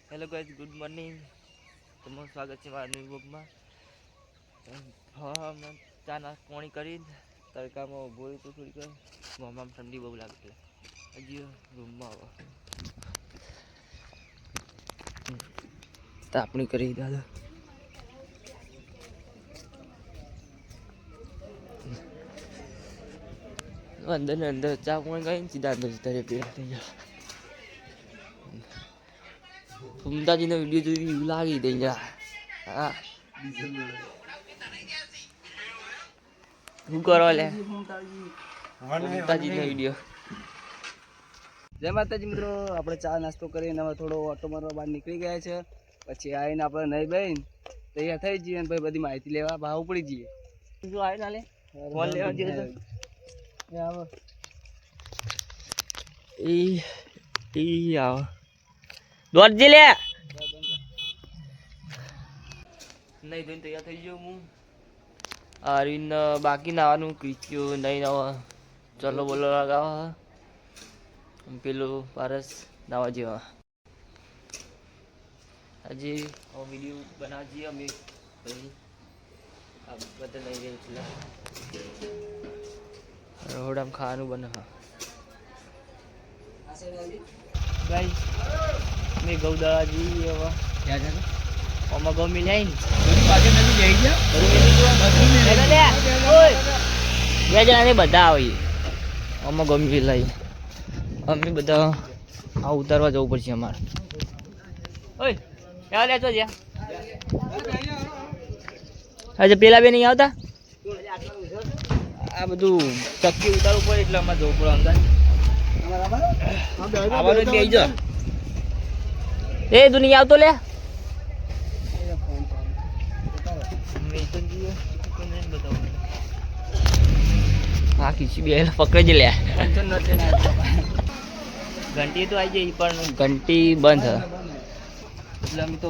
Hello guys, good morning. તમારું સ્વાગત છે મારા ન્યૂ બ્લોગમાં. હા, મેં ચા નાસ્તો પાણી કરી તડકામાં ઊભો રહ્યો તો થોડીક મોંમાં ઠંડી બહુ લાગતી. હજી રૂમમાં આવો તાપણી કરી દાદા. અંદર ને અંદર ચા પાણી કરીને સીધા અંદર જતા રહે પેલા થઈ ગયા. ફૂમતાજીનો વિડીયો જોઈ એવું લાગી દઈ જા. હા, શું કરો લે ફૂમતાજીનો વિડીયો. જય માતાજી મિત્રો, આપણે ચા નાસ્તો કરીને હવે થોડો ઓટો મારવા બહાર નીકળી ગયા છે. પછી આવીને આપણે નહીં બહીને તૈયાર થઈ જઈએ ને ભાઈ બધી માહિતી લેવા ભાવ પડી જઈએ. શું આવે ના લે ફોન લેવા જઈએ તો આવો આવો દોડજી લે. નહીં ધોઈને તૈયાર થઈ ગયો હું. અરવિંદ બાકી નાવાનું કીચ્યું નહીં નાવા ચલો બોલો લગાવા. પેલું પારસ નાવા જેવા હજી વિડીયો બનાવવા જઈએ અમે. પછી આ બધા નહીં રહી પેલા રોડામાં ખાવાનું બનાવવા ગાઈસ. મેં ગૌદાળા જઈએ હવે આમાં ગમી જાય ને બે જણા બધા આવીએ આમાં ગમી લઈ અમે બધા આ ઉતારવા જવું પડશે અમારે. ઓય લે તો જ્યાં આજે પેલા બે નહીં આવતા. આ બધું ચક્કી ઉતારવું પડે એટલે અમારે જવું પડે અંદર. આવવાનું એટલે આવી જા. એ તું નહીં આવતો લે. હા ખીચી બે પકડે જ લે. ઘંટી તો આવી જાય પણ ઘંટી બંધ એટલે અમે તો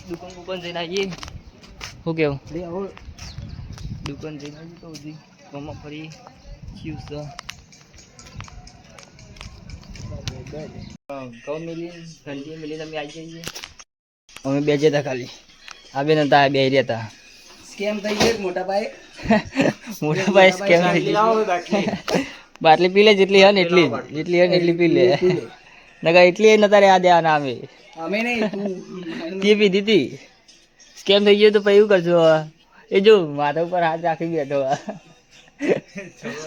દુકાન જઈને આવીએ. શું કેવું દુકાન જઈને આવીએ તો બધી ગામમાં ફરી ઘઉં મિલી ઘંટી મિલીને અમે આવી જઈએ. અમે બે જતા ખાલી આ બે નતા બે રહ્યા હતા. સ્કેમ થઈ ગયો મોટા ભાઈ. મોટા ભાઈ સ્કેમ થઈ ગયો. બાટલી પી લે જેટલી હે ને એટલી એટલી પી લે. નકા એટલી નતા રે આ દેવાના અમે નહીં તે પીધી હતી. સ્કેમ થઈ ગયો તો પછી એવું કરજો. એ જો માથા ઉપર હાથ રાખી બેઠો.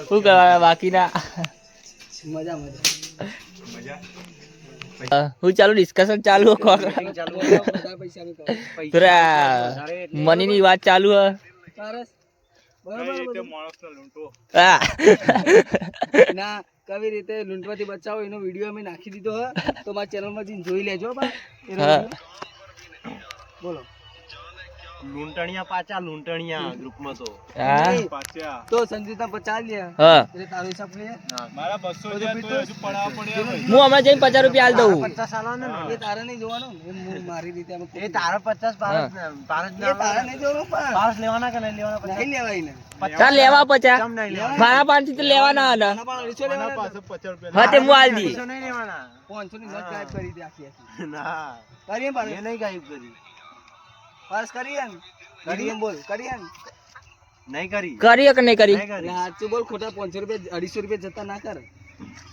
શું કરવાના બાકીના મજા હું ચાલુ ડિસ્કશન ચાલુ મની ની વાત ચાલુ હ. ના કઈ રીતે લૂંટવાથી બચાવો એનો વિડીયો અમે નાખી દીધો હે તો મારા ચેનલમાં જઈને જોઈ લેજો. બોલો લૂંટણિયા પાછા લૂંટણિયા ગ્રુપમાં તો સંજીતા 50 લે એટલે તારો હિસાબ લે. મારા 200 રૂપિયા તો હજુ પડાવવા પડ્યા. હું હમણાં જઈને 50 રૂપિયા આલ દઉં. 50 આલવાનો ને એ તારે નહીં જોવાનો મારી રીતે એ તારા 50 પારસ એ તારે નહીં જોવાનો પારસ લેવાના કે નહીં લેવાના? નહીં લેવાય ને ચાલ લેવા 50 મારા 5 થી તો લેવાના હતા. હા તે હું આલ દી. 500 નહીં લેવાના. 500 ની નોટ ગાયબ કરી દે આખી ના કરીએ પણ એ નહીં ગાયબ કરી. પાસ કરીએ ને કરીએ બોલ કરીએ ને નહીં કરી કરી કે નહીં કરી સાચું બોલ. ખોટા 500 રૂપિયા 250 રૂપિયા જતા ના કર.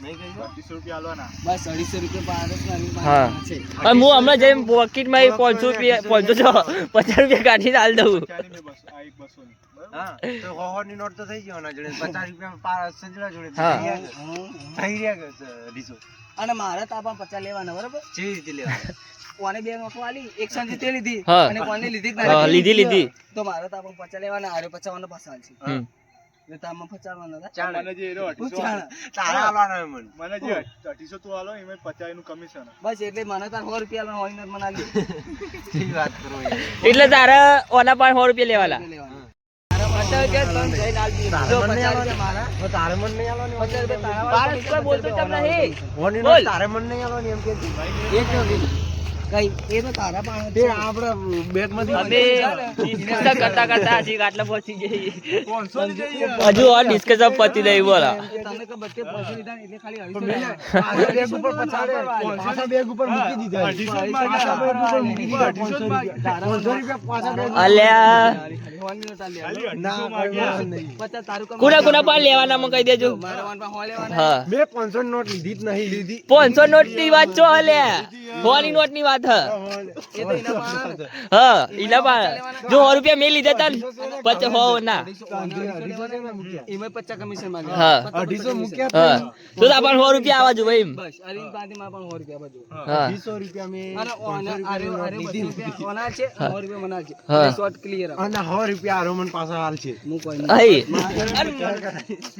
નહીં કરી 250 રૂપિયા આલવાના બસ 250 રૂપિયા પારસ હા હું હમણાં જઈને પોકેટમાં 500 રૂપિયા 50 રૂપિયા કાઢીને આલ દઉં. હા તો 100 ની નોટ તો થઈ ગયો ના જોડે 50 રૂપિયા પારસ સંજલા જોડે થઈ રહ્યા રીસો. અને મારે તાપા 50 લેવાના બરાબર. કેવી રીતે લેવા? કોને બે નોટો આલી એક સંજી તે લીધી હા. અને કોને લીધી જ હા, ના લીધી તો મારે તાપા 50 લેવાના આરે 55 પાછા આલશે એટલે તામાં 55 હતા. મને જે ચાણા. તારા આલવાના હે મને જે 250 તું આલો એમાં 50 નું કમિશન. બસ એટલે મને તાર 100 રૂપિયા આલવાના હોય ને મને આલી કેવી વાત કરો યાર. એટલે તારે ઓના પાસે 100 રૂપિયા લેવાના. લેવાના. મારા 50 રૂપિયા તને જઈને આલી દીધા. જો 50 રૂપિયા મારા તો તારે મન નહીં આલવાની. 50 રૂપિયા તારા પારસ કોઈ બોલતો કેમ નહીં? ઓની બોલ. નોટ તારે મન નહીં આલવાની એમ કે એ જ નથી. કઈ એ તો તારા પાસે તે આપણે બેગમાંથી અમે ડિસ્કશન કરતા કરતા હજી આટલા પહોંચી જઈએ 500 ની જઈએ હજુ આ ડિસ્કશન પતી નહીં બોલા તને કે બધે પહોંચી લીધા ને એટલે ખાલી બેગ ઉપર પછાડે પાછા બેગ ઉપર મૂકી દીધા 250 અલ્યા ના કુના કુના પાન લેવાના માં કહી દેજો હા મેં 500 નોટ લીધી જ નહીં લીધી 500 નોટ ની વાત છો અલ્યા 100 ની નોટ ની વાત હ હા ઈલા પા જો 100 રૂપિયા મેં લીધા તા પછી હો ના એમાં 50 કમિશન માંગે હા 250 મૂક્યા હા તો આપણ 100 રૂપિયા આવા જો ભાઈ બસ અરવિંદ પાર્ટીમાં પણ 100 રૂપિયા બાજુ હા 200 રૂપિયા મેં અને આરે 200 રૂપિયા ઓના છે 100 રૂપિયા મના છે હા. શોર્ટ ક્લિયર અને 100 રૂપિયા આરોમન પાછા હાલ છે હું કોઈ હઈ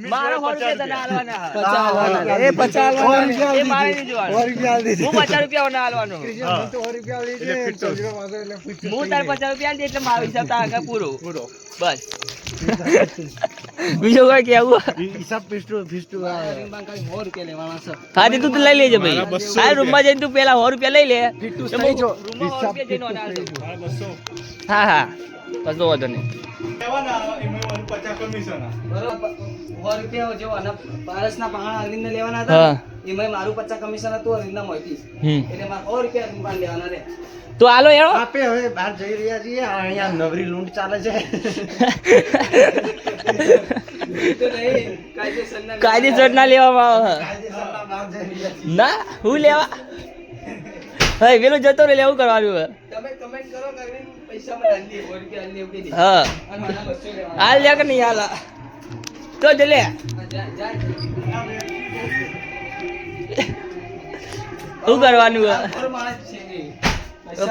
મારો 100 રૂપિયા તને આલવાના એ 50 એ મારે નહીં જોવાનું 100 રૂપિયા આલ દીધી હું 50 રૂપિયા ના આલવાનો તો 100 રૂપિયા લીધી એટલે ફિટ હું તાર 50 રૂપિયા આલી દે એટલે મારો હિસાબ તાર આગળ પૂરો બસ બીજું કઈ કેવું હિસાબ ફિસ્ટુ અરવિંદ બાંક 100 રૂપિયા લેવાના છે હા તું તો લઈ લેજે ભાઈ આ રૂમમાં જઈને તું પેલા 100 રૂપિયા લઈ લે ફિટુ તો થઈ જો રૂમમાં 100 રૂપિયા જઈને આલ દઉં. 200 હા હા કશો વાંધો નહીં લેવાના એમાં 50 કમિશન બરોબર 100 રૂપિયા જેવો અને પારસના પહાણ અરવિંદને લેવાના હા. હતા એમાં મારું 50 કમિશન હતું અરવિંદના મોયથી એટલે મારે 100 રૂપિયા અરવિંદ પાન લેવાના રે તો આલો એનો આપે હવે બહાર જઈ રહ્યા છીએ અહીંયા નવરી લૂંટ ચાલે છે તો નહીં કાયદેસરના કાયદેસર ના લેવામાં આવે કાયદેસરના બહાર જઈ રહ્યા છીએ ના હું લેવા હા પેલું જતો રે લેવું કરવાનું હવે. તમે કમેન્ટ કરો કે અરવિંદ પૈસા મને આલી દે 100 રૂપિયા આલી દે એવું કહી દે હા અને મને 200 લેવાના હાલ લે કે નહીં હાલ તો જ લે શું કરવાનું હવે?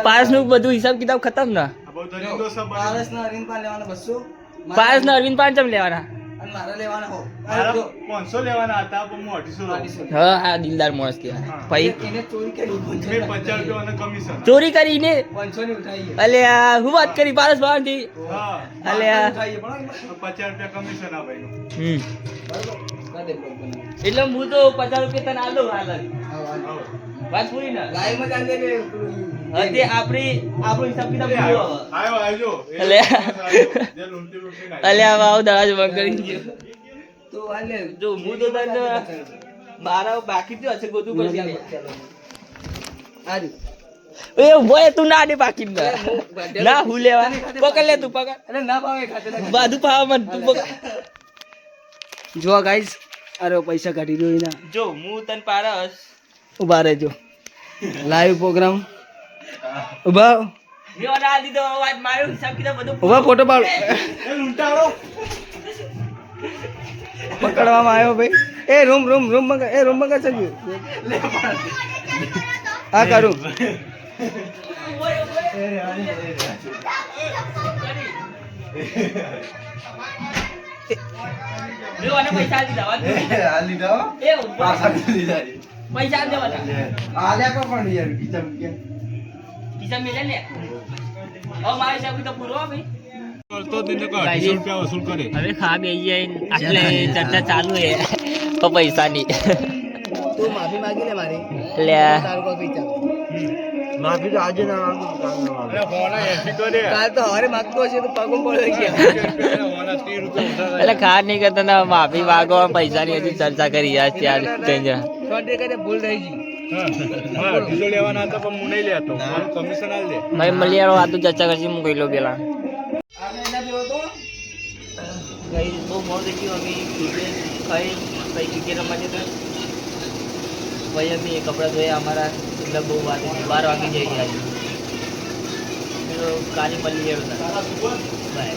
પારસ નું બધું હિસાબ કિતાબ ખતમ ને આ બહુ દરિંદો સબ પારસના અરવિંદ પાન લેવાના 200 પારસ ને અરવિંદ પાંચમ લેવાના અને મારા લેવાના હો મારા 500 લેવાના હતા પણ હું 250 લઉં હા હા દિલદાર માણસ કહેવાય ભાઈ એને ચોરી કરી મેં 50 રૂપિયા કમિશન ચોરી કરીને 500 ની ઉઠાઈ અલે આ હું વાત કરી પારસ ભાવથી હા અલે આ ઉઠાઈ પણ 50 રૂપિયા કમિશન આ ભાઈનું બરોબર કરી દે બ્લોગ બનાવ એટલે હું તો 50 રૂપિયા તને આલ દઉં હાલ જ. આવો. વાત પૂરી ને લાઈવ માં ચાલે ને હા તે આપણો હિસાબ કિતાબ પૂરો હવે. આયો આવજો અલે. જે લૂંટી લૂંટી અલે આ વાવ દરાજ બંધ કરી ગયો તો વાલે જો હું તો તને મારા બાકી તો હશે બધું કરી દે આરી એ બોય તું ના દે બાકી ના હું લેવા પકડ લે તું પકડ અરે ના ભાવે ખાતે બાધુ પાવ મન તું પકડ જો ગાઈસ અરે પૈસા કાઢી દો એના જો હું તને પારસ ઉભા રહેજો લાઈવ પ્રોગ્રામ ઉભા મેં ઓર્ડર આલી દીધો આજ મારો હિસાબ કિતાબ બધું ઉભા ફોટો પાડો એ લૂંટારો પકડવામાં આવ્યો ભાઈ એ રૂમ માં એ રૂમ માં કરજો હા કરું મેં ઓને પૈસા આલી દીધા વાત હાલ લીધા એ ઉભો. પાછા લીધા પૈસા આલી દેવાના આલ્યા કો પણ યાર બીજા મૂક્યા હિસાબ મેલે ને હવે મારો હિસાબ કિતાબ પૂરો હો ભાઈ કરતો દિને કો 200 રૂપિયા વસૂલ કરે હવે ખા બે આટલે ચર્ચા ચાલુ હે તો પૈસાની તું માફી માંગી લે મારી લે તારું કોઈ વિચાર માફી તો આજે ના માંગુ કાલના માંગુ અરે હોના 80 કરે કાલ તો હરે માગતો હશે તો પગમ પડે ગયા હોના 30 રૂપિયા ઉધાર એટલે ખા નહીં કરતા ના માફી માંગો પૈસાની હજી ચર્ચા કરી યાર ચાર ત્રણ જણા. શોર્ટ કરે ભૂલ થઈ ગઈ હા 250 લેવાના હતા પણ હું નહીં લેતો મારું કમિશન આલ દે ભાઈ મળી યાર આ તો ચર્ચા કરશી હું કહી લો પેલા ગઈ બહુ મોડ થઈ ગયું અમે ક્રિકેટ ખાઈ પછી ક્રિકેટ રમવા જતા પછી અમે કપડાં ધોયા અમારા એટલે બહુ વાત 12 વાગી જાય ગયા તો કાલે મળી ગયા બાય